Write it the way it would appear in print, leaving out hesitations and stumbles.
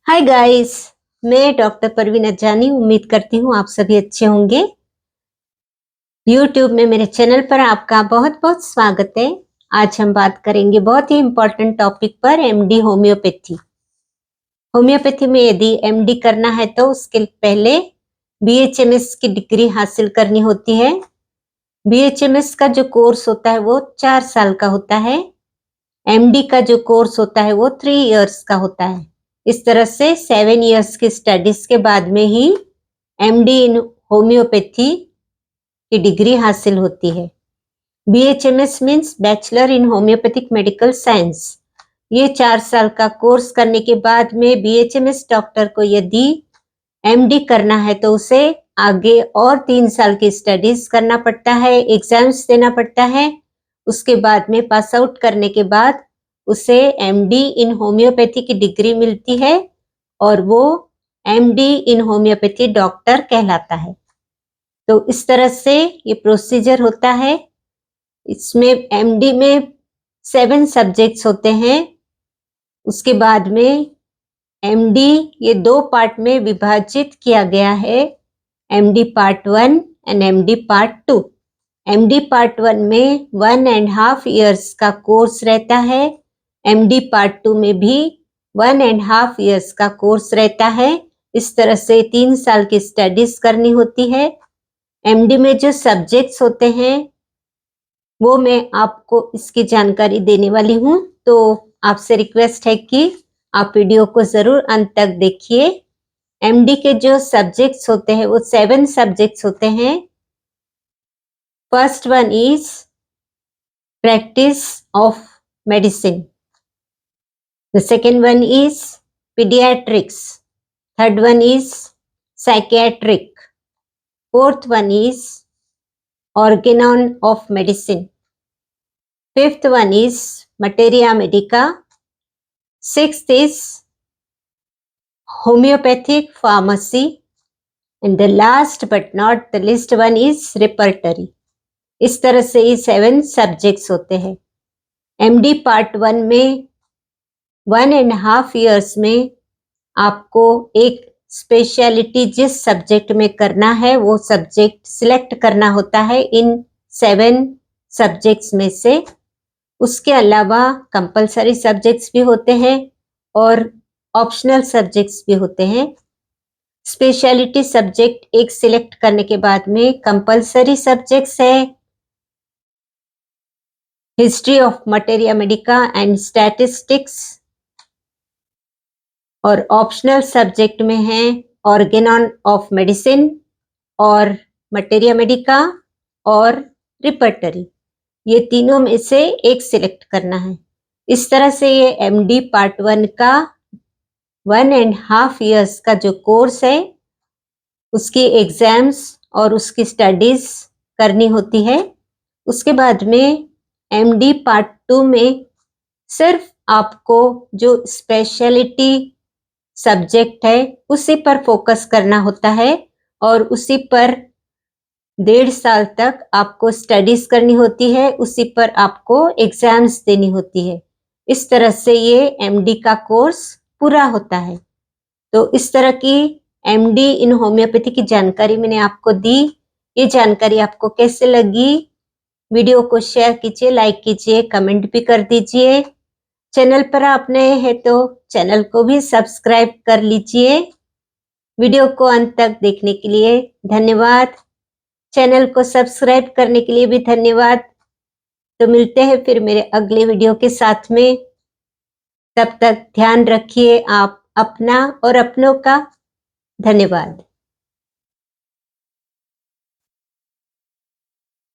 Hi guys, मैं doctor Parveen अज्जानी उम्मीद करती हूँ आप सभी अच्छे होंगे। यूट्यूब में मेरे चैनल पर आपका बहुत बहुत स्वागत है। आज हम बात करेंगे बहुत ही इम्पोर्टेंट टॉपिक पर, एमडी होम्योपैथी। होम्योपैथी में यदि एमडी करना है तो उसके पहले बीएचएमएस की डिग्री हासिल करनी होती है। बीएचएमएस का जो कोर्स होता है वो 4 साल का होता है। एमडी का जो कोर्स होता है वो 3 इयर्स का होता है। इस तरह से 7 इयर्स की स्टडीज के बाद में ही एमडी इन होम्योपैथी की डिग्री हासिल होती है। BHMS means bachelor in homeopathic medical science. ये 4 साल का कोर्स करने के बाद में बीएचएमएस डॉक्टर को यदि एमडी करना है तो उसे आगे और 3 साल की स्टडीज करना पड़ता है, एग्जाम्स देना पड़ता है। उसके बाद में पास आउट करने के बाद उसे एमडी इन होम्योपैथी की डिग्री मिलती है और वो एमडी इन होम्योपैथी डॉक्टर कहलाता है। तो इस तरह से ये प्रोसीजर होता है। इसमें एमडी में 7 सब्जेक्ट्स होते हैं। उसके बाद में एमडी ये 2 पार्ट में विभाजित किया गया है, MD part 1 and MD part 2। MD part 1 में 1.5 इयर्स का कोर्स रहता है। एमडी पार्ट 2 में भी 1.5 इयर्स का कोर्स रहता है। इस तरह से 3 साल की स्टडीज करनी होती है। एमडी में जो सब्जेक्ट्स होते हैं वो मैं आपको इसकी जानकारी देने वाली हूँ, तो आपसे रिक्वेस्ट है कि आप वीडियो को जरूर अंत तक देखिए। एमडी के जो सब्जेक्ट्स होते हैं वो 7 सब्जेक्ट्स होते हैं। First one is practice of medicine. The second one is pediatrics. Third one is psychiatric. Fourth one is organon of medicine. Fifth one is materia medica. Sixth is homeopathic pharmacy. And the last but not the least one is repertory. इस तरह से ये 7 subjects होते हैं। MD part 1 में 1.5 years में आपको एक स्पेशलिटी जिस सब्जेक्ट में करना है वो सब्जेक्ट सिलेक्ट करना होता है इन 7 सब्जेक्ट्स में से। उसके अलावा कंपलसरी सब्जेक्ट्स भी होते हैं और ऑप्शनल सब्जेक्ट्स भी होते हैं। स्पेशलिटी सब्जेक्ट एक सिलेक्ट करने के बाद में कंपलसरी सब्जेक्ट्स है history of materia Medica and statistics, और ऑप्शनल सब्जेक्ट में है ऑर्गेनॉन ऑफ मेडिसिन और मटेरिया मेडिका और रिपर्टरी। ये तीनों में से एक सिलेक्ट करना है। इस तरह से ये एमडी पार्ट 1 का 1.5 इयर्स का जो कोर्स है उसकी एग्जाम्स और उसकी स्टडीज करनी होती है। उसके बाद में एमडी पार्ट 2 में सिर्फ आपको जो स्पेशलिटी सब्जेक्ट है उसी पर फोकस करना होता है और उसी पर 1.5 साल तक आपको स्टडीज करनी होती है, उसी पर आपको एग्जाम्स देनी होती है। इस तरह से ये एमडी का कोर्स पूरा होता है। तो इस तरह की एमडी इन होम्योपैथी की जानकारी मैंने आपको दी। ये जानकारी आपको कैसे लगी? वीडियो को शेयर कीजिए, लाइक कीजिए, कमेंट भी कर दीजिए। चैनल पर आप नए हैं तो चैनल को भी सब्सक्राइब कर लीजिए। वीडियो को अंत तक देखने के लिए धन्यवाद। चैनल को सब्सक्राइब करने के लिए भी धन्यवाद। तो मिलते हैं फिर मेरे अगले वीडियो के साथ में। तब तक ध्यान रखिए आप अपना और अपनों का। धन्यवाद।